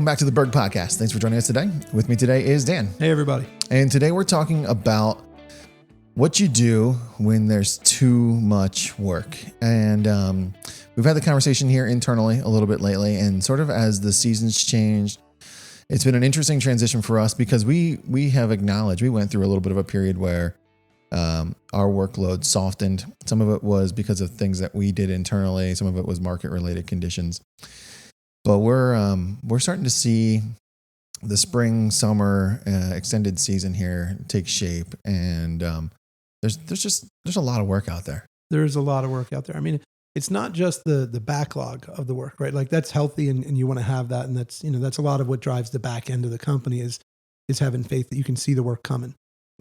Welcome back to the Berg Podcast. Thanks for joining us today. With me today is Dan. Hey, everybody. And today we're talking about what you do when there's too much work. And we've had the conversation here internally a little bit lately, and sort of as the seasons changed, it's been an interesting transition for us because we have acknowledged we went through a little bit of a period where our workload softened. Some of it was because of things that we did internally. Some of it was market-related conditions. But we're starting to see the spring, summer, extended season here take shape, and there's a lot of work out there. There's a lot of work out there. I mean, it's not just the backlog of the work, right? Like that's healthy, and you want to have that, and that's a lot of what drives the back end of the company is having faith that you can see the work coming.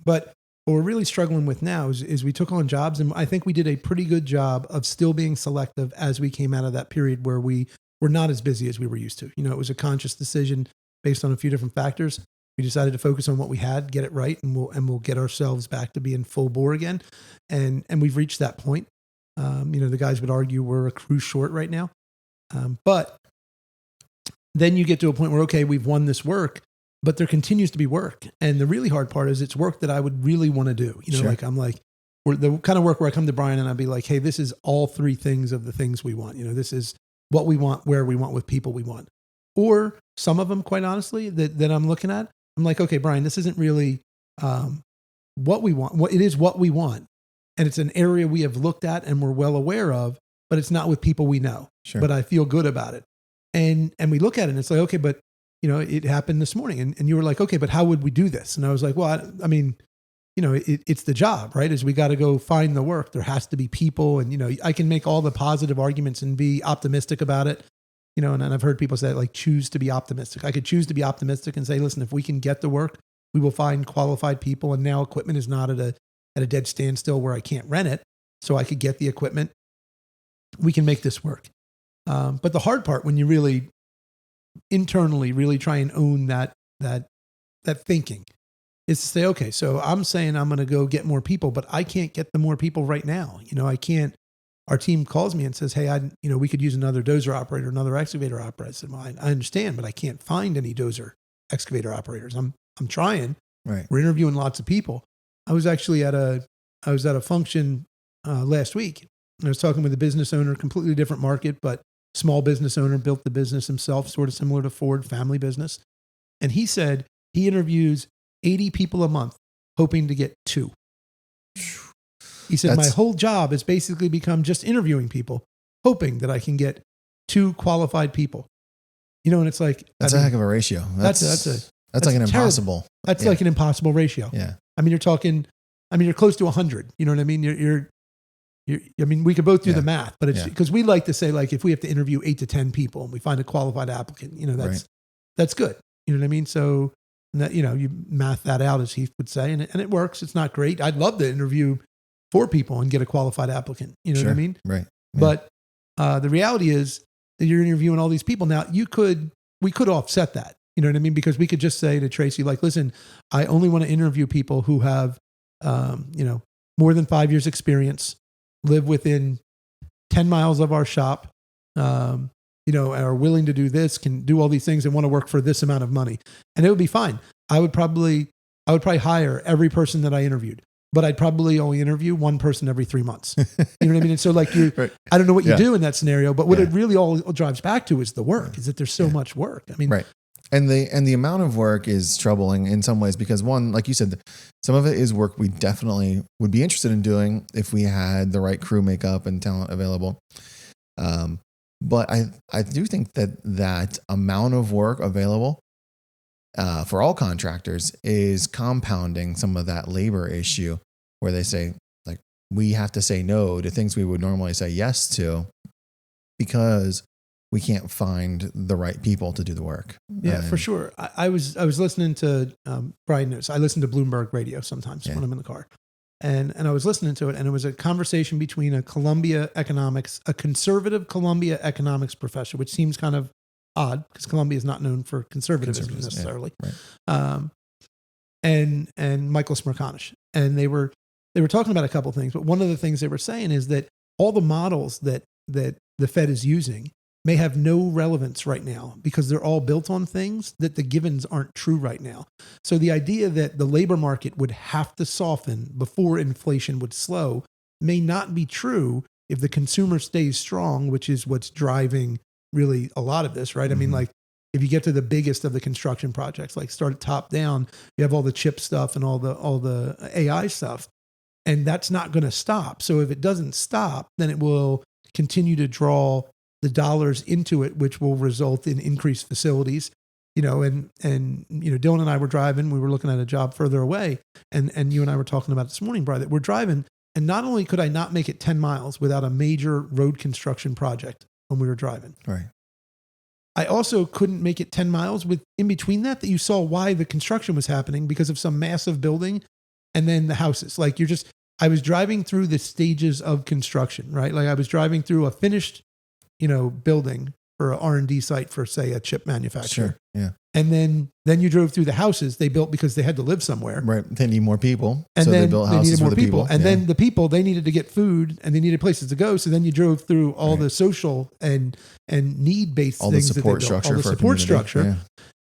But what we're really struggling with now is we took on jobs, and I think we did a pretty good job of still being selective as we came out of that period where we were not as busy as we were used to. It was a conscious decision based on a few different factors. We decided to focus on what we had, get it right, and we'll get ourselves back to being full bore again. And we've reached that point. The guys would argue we're a crew short right now. But then you get to a point where, okay, we've won this work, but there continues to be work. And the really hard part is it's work that I would really want to do. Sure. We're the kind of work where I come to Brian and I'd be like, hey, this is all three things of the things we want. This is what we want, where we want, with people we want. Or some of them, quite honestly, that I'm looking at, I'm like, okay, Brian, this isn't really what we want. It is what we want. And it's an area we have looked at and we're well aware of, but it's not with people we know. Sure. But I feel good about it. And we look at it and it's like, okay, but it happened this morning. And you were like, okay, but how would we do this? And I was like, well, it's the job, right? Is we got to go find the work. There has to be people. And, I can make all the positive arguments and be optimistic about it. And I've heard people say, like, choose to be optimistic. I could choose to be optimistic and say, listen, if we can get the work, we will find qualified people. And now equipment is not at a dead standstill where I can't rent it. So I could get the equipment. We can make this work. But the hard part, when you really internally really try and own that thinking, is to say, okay, so I'm saying I'm going to go get more people, but I can't get the more people right now. I can't. Our team calls me and says, hey, we could use another dozer operator, another excavator operator. I said, well, I understand, but I can't find any dozer excavator operators. I'm trying. Right. We're interviewing lots of people. I was actually at a function last week. I was talking with a business owner, completely different market, but small business owner, built the business himself, sort of similar to Ford, family business. And he said he interviews 80 people a month, hoping to get 2. He said, my whole job has basically become just interviewing people, hoping that I can get 2 qualified people. And it's like, that's a heck of a ratio. That's like an impossible. That's like an impossible ratio. Yeah. You're close to 100. You know what I mean? You're we could both do the math, but it's because we like to say, like, if we have to interview 8 to 10 people and we find a qualified applicant, that's good. You know what I mean? So that, you math that out, as Heath would say, and it works. It's not great. I'd love to interview 4 people and get a qualified applicant. You know what I mean? Right. Yeah. But the reality is that you're interviewing all these people. Now we could offset that. You know what I mean? Because we could just say to Tracy, like, listen, I only want to interview people who have, more than 5 years experience, live within 10 miles of our shop, are willing to do this, can do all these things and want to work for this amount of money. And it would be fine. I would probably hire every person that I interviewed, but I'd probably only interview one person every 3 months. You know what I mean? And so like right. I don't know what you do in that scenario, but what it really all drives back to is the work, is that there's so much work. I mean, right. And the amount of work is troubling in some ways because, one, like you said, some of it is work we definitely would be interested in doing if we had the right crew makeup and talent available. But I do think that amount of work available for all contractors is compounding some of that labor issue where they say, like, we have to say no to things we would normally say yes to because we can't find the right people to do the work. Yeah, for sure. I was listening to Brian News. I listen to Bloomberg radio sometimes when I'm in the car. And I was listening to it, and it was a conversation between a conservative Columbia economics professor, which seems kind of odd because Columbia is not known for conservatism necessarily. Yeah, right. And Michael Smerconish. And they were talking about a couple of things, but one of the things they were saying is that all the models that the Fed is using may have no relevance right now because they're all built on things that the givens aren't true right now. So the idea that the labor market would have to soften before inflation would slow may not be true if the consumer stays strong, which is what's driving really a lot of this, right? I mean, like if you get to the biggest of the construction projects, like start top down, you have all the chip stuff and all the AI stuff, and that's not going to stop. So if it doesn't stop, then it will continue to draw the dollars into it, which will result in increased facilities, and Dylan and I were driving, we were looking at a job further away, and you and I were talking about this morning, Brian, that we're driving, and not only could I not make it 10 miles without a major road construction project when we were driving. Right. I also couldn't make it 10 miles with in between that you saw why the construction was happening because of some massive building and then the houses. Like I was driving through the stages of construction, right? Like I was driving through a finished building for an R&D site for, say, a chip manufacturer. Sure. Yeah. And then you drove through the houses they built because they had to live somewhere. Right. They need more people. And so then they built houses for the people. And then the people, they needed to get food and they needed places to go. So then you drove through all the social and need-based all things the support that they built, structure. all the support structure. Yeah.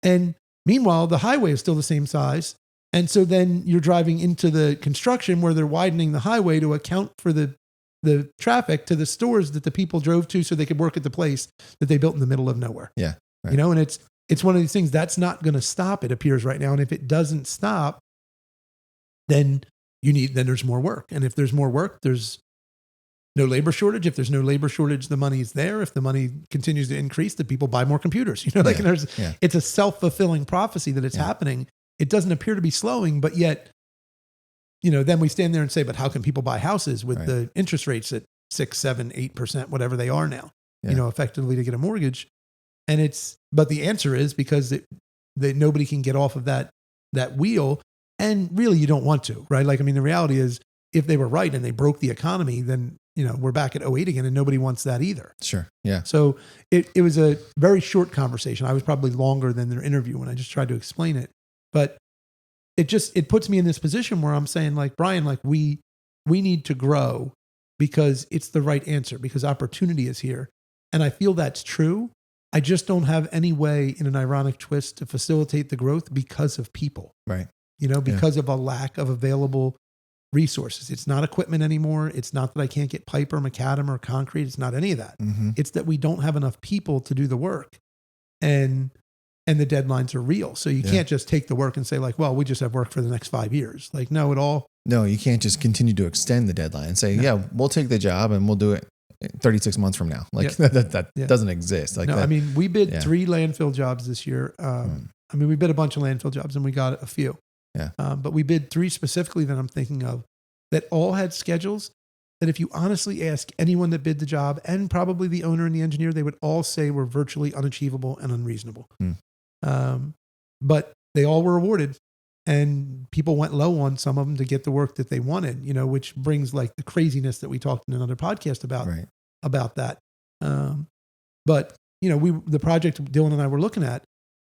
And meanwhile, the highway is still the same size. And so then you're driving into the construction where they're widening the highway to account for the traffic to the stores that the people drove to so they could work at the place that they built in the middle of nowhere. Yeah. Right. And it's one of these things that's not going to stop, it appears right now. And if it doesn't stop, then there's more work. And if there's more work, there's no labor shortage. If there's no labor shortage, the money's there. If the money continues to increase, the people buy more computers. It's a self-fulfilling prophecy that it's happening. It doesn't appear to be slowing, but yet, then we stand there and say, but how can people buy houses with the interest rates at 6, 7, 8%, whatever they are now, effectively to get a mortgage. But the answer is because that nobody can get off of that wheel. And really you don't want to, right? Like, I mean, the reality is if they were right and they broke the economy, then, we're back at 2008 again and nobody wants that either. Sure. Yeah. So it was a very short conversation. I was probably longer than their interview when I just tried to explain it, but it puts me in this position where I'm saying, like, Brian, like we need to grow because it's the right answer, because opportunity is here. And I feel that's true. I just don't have any way in an ironic twist to facilitate the growth because of people, right? Because of a lack of available resources. It's not equipment anymore. It's not that I can't get pipe or macadam or concrete. It's not any of that. Mm-hmm. It's that we don't have enough people to do the work. And the deadlines are real. So you can't just take the work and say, like, well, we just have work for the next 5 years. Like, no, No, you can't just continue to extend the deadline and say, we'll take the job and we'll do it 36 months from now. Like that doesn't exist. Like I mean, we bid 3 landfill jobs this year. I mean, we bid a bunch of landfill jobs and we got a few. Yeah. But we bid 3 specifically that I'm thinking of that all had schedules that if you honestly ask anyone that bid the job and probably the owner and the engineer, they would all say were virtually unachievable and unreasonable. But they all were awarded and people went low on some of them to get the work that they wanted, which brings like the craziness that we talked in another podcast about that. But the project Dylan and I were looking at,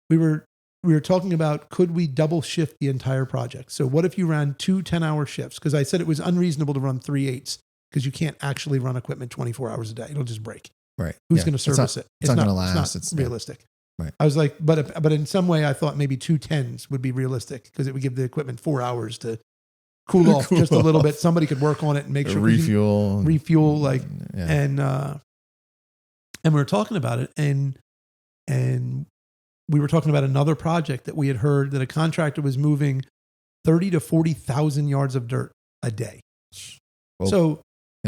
we were talking about, could we double shift the entire project? So what if you ran 2 10-hour shifts? Because I said it was unreasonable to run 3 8s because you can't actually run equipment 24 hours a day. It'll just break. Right. Who's going to service it? It's not going to last. It's not realistic. Right. I was like, but in some way I thought maybe 2 10s would be realistic because it would give the equipment 4 hours to cool off just a little bit. Somebody could work on it and make sure refuel, and we were talking about it and we were talking about another project that we had heard that a contractor was moving 30 to 40,000 yards of dirt a day. Well, so,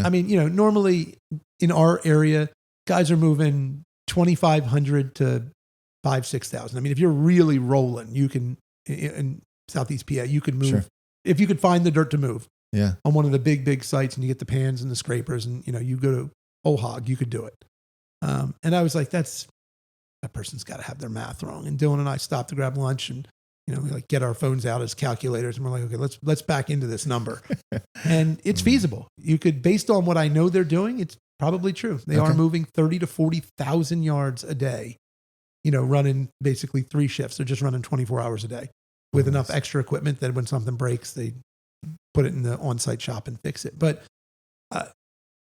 I mean, normally in our area, guys are moving 2,500 to 6,000. I mean, if you're really rolling, you can, in Southeast PA, you could move, if you could find the dirt to move on one of the big sites and you get the pans and the scrapers and, you go to whole hog, you could do it. And I was like, that person's got to have their math wrong. And Dylan and I stopped to grab lunch and, we like get our phones out as calculators and we're like, okay, let's back into this number. And it's feasible. You could, based on what I know they're doing, it's probably true. They are moving 30 to 40,000 yards a day, running basically 3 shifts. They're just running 24 hours a day with enough extra equipment that when something breaks, they put it in the on-site shop and fix it. But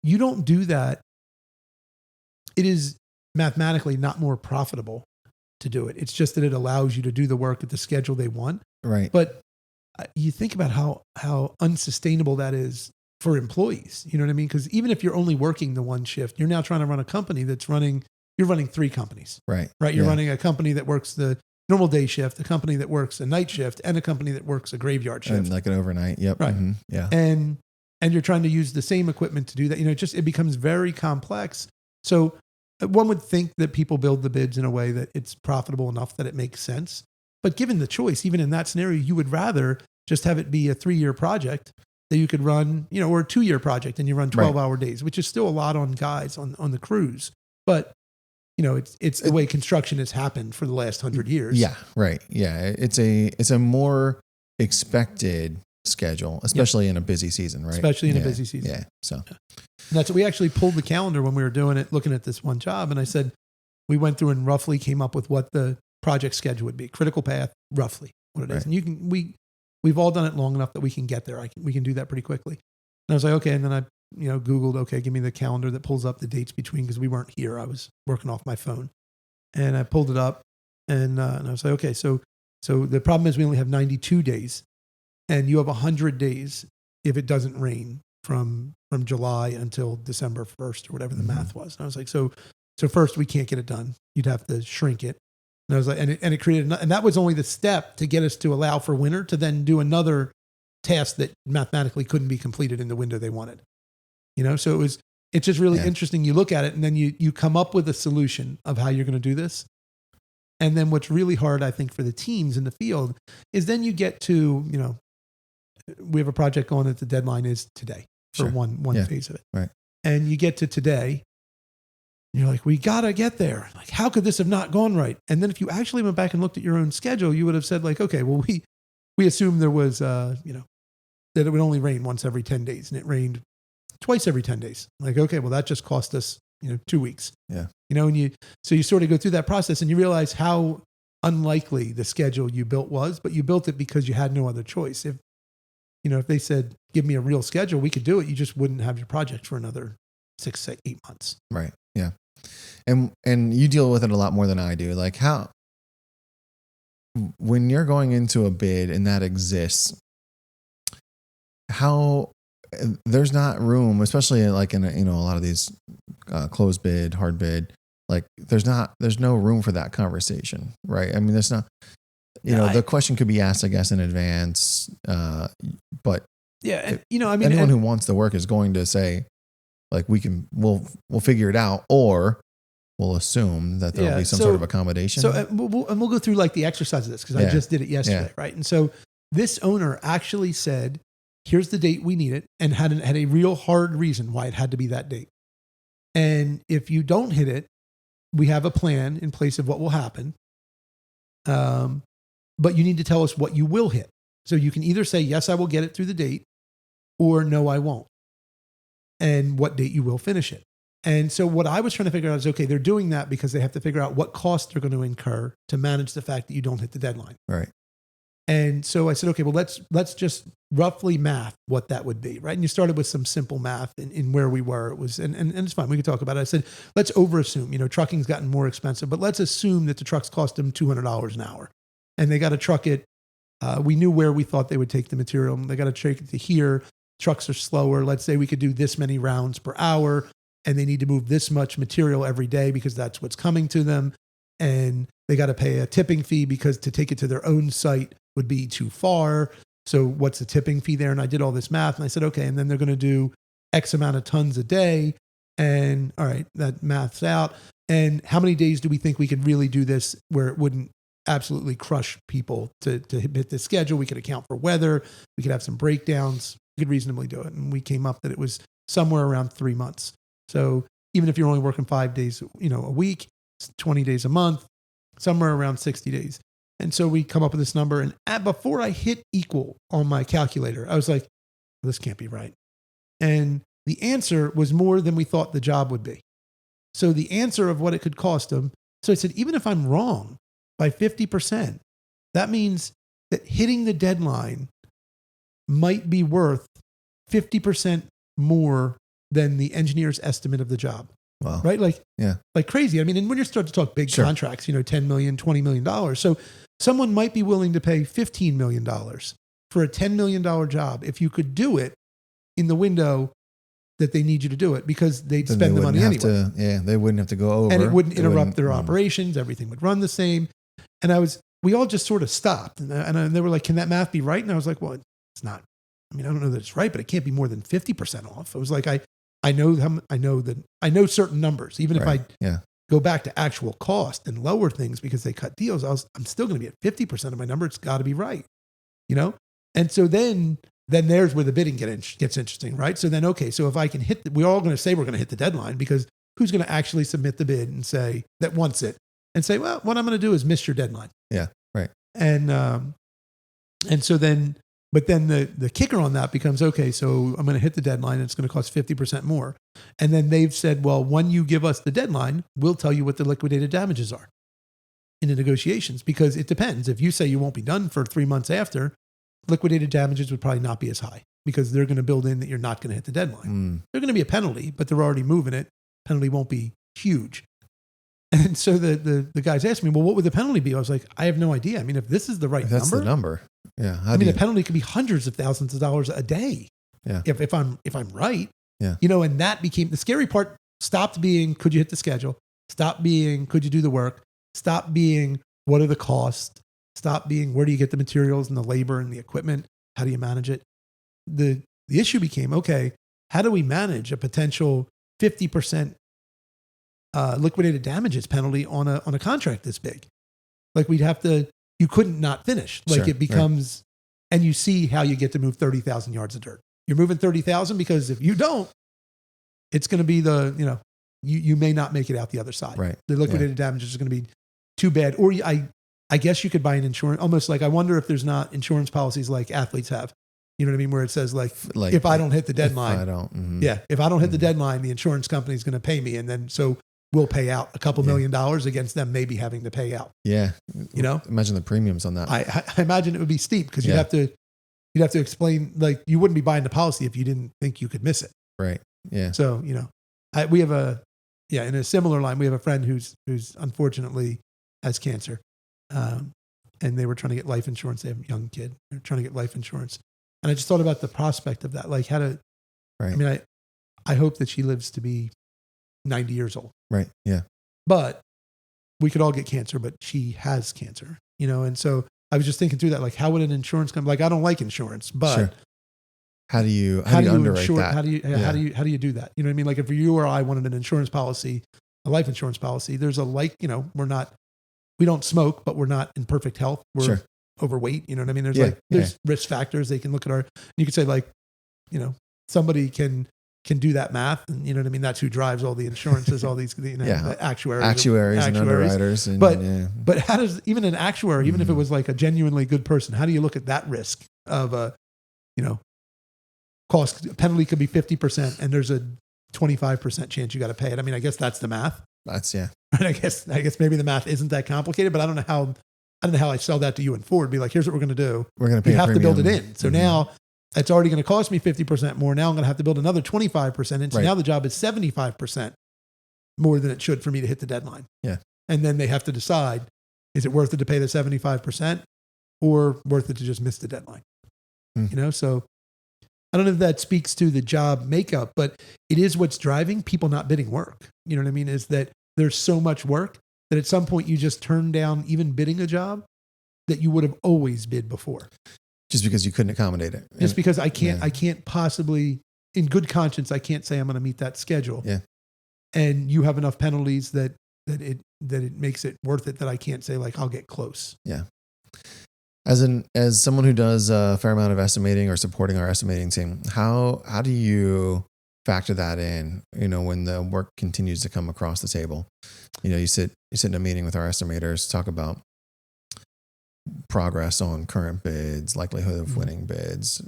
you don't do that. It is mathematically not more profitable to do it. It's just that it allows you to do the work at the schedule they want. Right. But you think about how unsustainable that is for employees. You know what I mean? Because even if you're only working the one shift, you're now trying to run a company you're running three companies. Right. Right. You're running a company that works the normal day shift, a company that works a night shift, and a company that works a graveyard shift. And like an overnight. Yep. Right. Mm-hmm. Yeah. And you're trying to use the same equipment to do that. It becomes very complex. So one would think that people build the bids in a way that it's profitable enough that it makes sense. But given the choice, even in that scenario, you would rather just have it be a 3-year project that you could run, or a 2-year project and you run 12-hour days, which is still a lot on guys on the crews. But it's the way construction has happened for the last 100 years. Yeah. Right. Yeah. It's a more expected schedule, especially in a busy season, right? Especially in a busy season. Yeah. So that's what we actually pulled the calendar when we were doing it, looking at this one job. And I said, we went through and roughly came up with what the project schedule would be, critical path, roughly what it is. And we've all done it long enough that we can get there. We can do that pretty quickly. And I was like, okay. And then I, Googled, okay, give me the calendar that pulls up the dates between, because we weren't here. I was working off my phone, and I pulled it up, and I was like, okay, so the problem is we only have 92 days, and you have 100 days if it doesn't rain from July until December 1st or whatever the math was. And I was like, so first we can't get it done. You'd have to shrink it. And I was like, and it created, and that was only the step to get us to allow for winter to then do another task that mathematically couldn't be completed in the window they wanted. So it's just really interesting. You look at it and then you come up with a solution of how you're going to do this. And then what's really hard, I think, for the teams in the field is then you get to, we have a project going that the deadline is today for one phase of it. Right. And you get to today, and you're like, we got to get there. Like, how could this have not gone right? And then if you actually went back and looked at your own schedule, you would have said like, okay, well, we assumed there was, that it would only rain once every 10 days, and it rained twice every 10 days. Like, okay, well, that just cost us, 2 weeks. Yeah. And so you sort of go through that process and you realize how unlikely the schedule you built was, but you built it because you had no other choice. If they said, give me a real schedule, we could do it. You just wouldn't have your project for another 6 to 8 months. Right. Yeah. And you deal with it a lot more than I do. Like when you're going into a bid and that exists, there's not room, especially like in a lot of these closed bid, hard bid, like there's no room for that conversation, right? I mean, there's not, the question could be asked, I guess, in advance, but anyone who wants the work is going to say, like, we'll figure it out, or we'll assume that there'll be some sort of accommodation. So we'll go through like the exercise of this, because I just did it yesterday, right? And so this owner actually said, here's the date we need it, and had a real hard reason why it had to be that date. And if you don't hit it, we have a plan in place of what will happen. But you need to tell us what you will hit. So you can either say, yes, I will get it through the date, or no, I won't. And what date you will finish it. And so what I was trying to figure out is, okay, they're doing that because they have to figure out what costs they're going to incur to manage the fact that you don't hit the deadline. Right. And so I said, okay, well, let's just roughly math what that would be, right? And you started with some simple math in where we were. It was, and it's fine, we could talk about it. I said, let's overassume, trucking's gotten more expensive, but let's assume that the trucks cost them $200 an hour. And they got to truck it. We knew where we thought they would take the material. They got to take it to here. Trucks are slower. Let's say we could do this many rounds per hour, and they need to move this much material every day because that's what's coming to them. And they got to pay a tipping fee because to take it to their own site would be too far. So what's the tipping fee there? And I did all this math and I said, okay, and then they're going to do X amount of tons a day. And all right, that maths out. And how many days do we think we could really do this where it wouldn't absolutely crush people to hit the schedule? We could account for weather. We could have some breakdowns. We could reasonably do it. And we came up that it was somewhere around 3 months. So even if you're only working 5 days, a week, 20 days a month, somewhere around 60 days. And so we come up with this number. And before I hit equal on my calculator, I was like, well, this can't be right. And the answer was more than we thought the job would be. So the answer of what it could cost them. So I said, even if I'm wrong by 50%, that means that hitting the deadline might be worth 50% more than the engineer's estimate of the job. Wow. right? Like Yeah. like crazy. I mean, and when you start to talk big Sure. contracts, $10 million, $20 million. So someone might be willing to pay $15 million for a $10 million job if you could do it in the window that they need you to do it, because they'd Then spend the money anyway. They wouldn't have to go over. And it wouldn't They interrupt their mm. operations. Everything would run the same. And we all just sort of stopped. And they were like, can that math be right? And I was like, well, it's not. I mean, I don't know that it's right, but it can't be more than 50% off. I was like, I know certain numbers. Even if I go back to actual cost and lower things because they cut deals, I'm still going to be at 50% of my number. It's got to be right, And so then there's where the bidding gets interesting, right? So then, okay, so if I can we're all going to say we're going to hit the deadline, because who's going to actually submit the bid and say that wants it and say, well, what I'm going to do is miss your deadline. Yeah, right. And so then, but then the kicker on that becomes, okay, so I'm going to hit the deadline and it's going to cost 50% more. And then they've said, well, when you give us the deadline, we'll tell you what the liquidated damages are in the negotiations, because it depends. If you say you won't be done for 3 months after, liquidated damages would probably not be as high, because they're going to build in that you're not going to hit the deadline. There's going to be a penalty, but they're already moving it. Penalty won't be huge. And so the guys asked me, well, what would the penalty be? I was like, I have no idea. I mean, if this is the right number. That's the number. Yeah. The penalty could be hundreds of thousands of dollars a day. Yeah. If I'm right. Yeah. And that became the scary part. Stopped being, could you hit the schedule? Stopped being, could you do the work? Stopped being, what are the costs? Stop being, where do you get the materials and the labor and the equipment? How do you manage it? The issue became, okay, how do we manage a potential 50% liquidated damages penalty on a contract this big? Like you couldn't not finish. Like Sure, it becomes, and you see how you get to move 30,000 yards of dirt. You're moving 30,000 because if you don't, it's going to be you may not make it out the other side. Right. The liquidated damages are going to be too bad. Or I guess you could buy an insurance, almost like, I wonder if there's not insurance policies like athletes have, you know what I mean? Where it says like if I don't hit the deadline, if I don't hit the deadline, the insurance company is going to pay me. And then, so we'll pay out a couple $1 million against them maybe having to pay out. Yeah. Imagine the premiums on that. I imagine it would be steep, because you'd have to explain, like, you wouldn't be buying the policy if you didn't think you could miss it. Right. Yeah. So, we have in a similar line, we have a friend who's unfortunately has cancer. And they were trying to get life insurance. They have a young kid. They're trying to get life insurance. And I just thought about the prospect of that. Like right. I mean, I hope that she lives to be 90 years old. Right. Yeah. But we could all get cancer, but she has cancer, And so I was just thinking through that. Like, how would an insurance company, like, I don't like insurance, but sure. How do you underwrite insure, that? How do you do that? You know what I mean? Like, if you or I wanted an insurance policy, a life insurance policy, there's we don't smoke, but we're not in perfect health. We're overweight. You know what I mean? There's risk factors. They can look at you could say, like, somebody can do that math, and you know what I mean? That's who drives all the insurances, all these, the actuaries and underwriters. And, but how does even an actuary, even if it was like a genuinely good person, how do you look at that risk of cost penalty could be 50% and there's a 25% chance you got to pay it? I mean, I guess that's the math. Right. I guess maybe the math isn't that complicated, but I don't know how I sell that to you and Ford. Be like, here's what we're going to do. We're going to pay. You have to build it in. So now it's already going to cost me 50% more. Now I'm going to have to build another 25%. And so now the job is 75% more than it should for me to hit the deadline. Yeah. And then they have to decide, is it worth it to pay the 75% or worth it to just miss the deadline? So I don't know if that speaks to the job makeup, but it is what's driving people not bidding work. You know what I mean? Is that there's so much work that at some point you just turn down even bidding a job that you would have always bid before. Just because you couldn't accommodate it. Just because I can't possibly, in good conscience, I can't say I'm going to meet that schedule. Yeah. And you have enough penalties that it makes it worth it, that I can't say, like, I'll get close. Yeah. As someone who does a fair amount of estimating or supporting our estimating team, how do you factor that in, when the work continues to come across the table? You sit in a meeting with our estimators, talk about progress on current bids, likelihood of winning bids,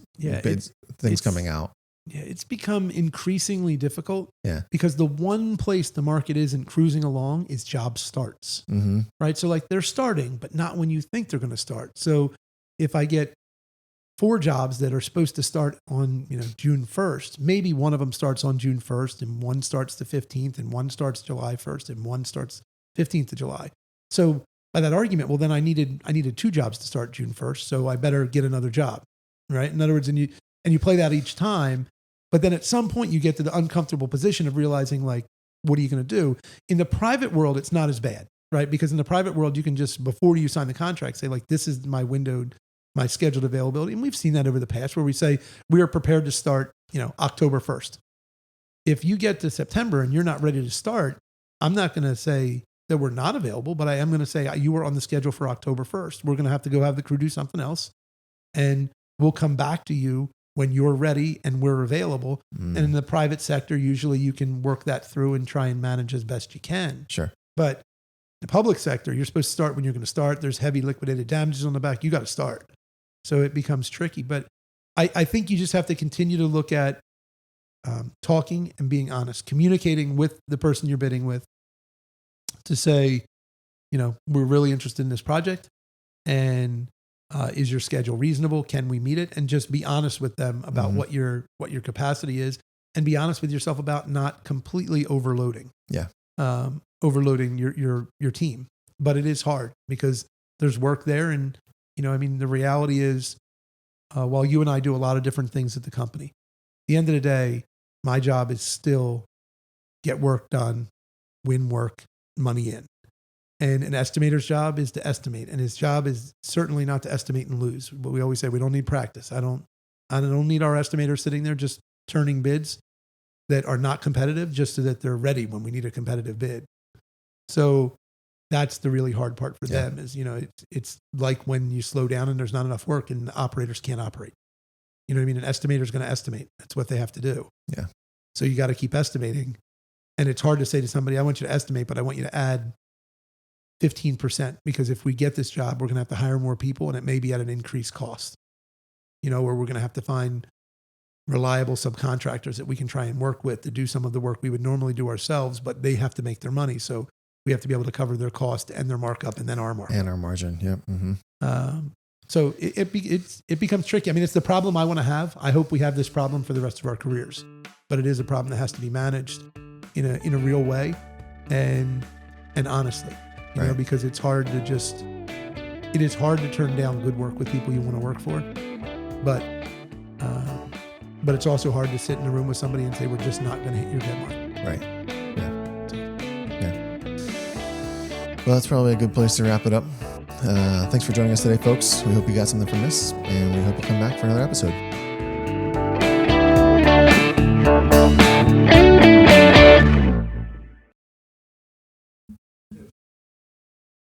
things coming out. Yeah, it's become increasingly difficult. Yeah. Because the one place the market isn't cruising along is job starts. Mm-hmm. Right? So like they're starting, but not when you think they're going to start. So if I get 4 jobs that are supposed to start on, June 1st. Maybe one of them starts on June 1st and one starts the 15th and one starts July 1st and one starts 15th of July. So by that argument, well, then I needed 2 jobs to start June 1st. So I better get another job, right? In other words, and you play that each time, but then at some point you get to the uncomfortable position of realizing, like, what are you going to do? In the private world, it's not as bad, right? Because in the private world, you can just, before you sign the contract, say, like, this is my window, my scheduled availability. And we've seen that over the past where we say we are prepared to start, October 1st. If you get to September and you're not ready to start, I'm not going to say that we're not available, but I am going to say you were on the schedule for October 1st. We're going to have to go have the crew do something else. And we'll come back to you when you're ready and we're available. And in the private sector, usually you can work that through and try and manage as best you can. Sure. But in the public sector, you're supposed to start when you're going to start. There's heavy liquidated damages on the back. You got to start. So it becomes tricky. But I think you just have to continue to look at talking and being honest, communicating with the person you're bidding with to say, we're really interested in this project. And is your schedule reasonable? Can we meet it? And just be honest with them about what your capacity is, and be honest with yourself about not completely overloading. Yeah. Overloading your team. But it is hard because there's work there. And, the reality is, while you and I do a lot of different things at the company, at the end of the day, my job is still get work done, win work, money in. And an estimator's job is to estimate. And his job is certainly not to estimate and lose. But we always say we don't need practice. I don't need our estimators sitting there just turning bids that are not competitive just so that they're ready when we need a competitive bid. So that's the really hard part for them is, it's like when you slow down and there's not enough work and the operators can't operate. You know what I mean? An estimator is going to estimate. That's what they have to do. Yeah. So you got to keep estimating. And it's hard to say to somebody, I want you to estimate, but I want you to add 15%, because if we get this job, we're going to have to hire more people and it may be at an increased cost, where we're going to have to find reliable subcontractors that we can try and work with to do some of the work we would normally do ourselves, but they have to make their money. So we have to be able to cover their cost and their markup and then our markup. And our margin. Yep. Mm-hmm. So it becomes tricky. I mean, it's the problem I want to have. I hope we have this problem for the rest of our careers, but it is a problem that has to be managed in a real way and honestly, because it's hard to turn down good work with people you want to work for, but it's also hard to sit in a room with somebody and say, we're just not going to hit your deadline. Right. Yeah. Well, that's probably a good place to wrap it up. Thanks for joining us today, folks. We hope you got something from this, and we hope you come back for another episode.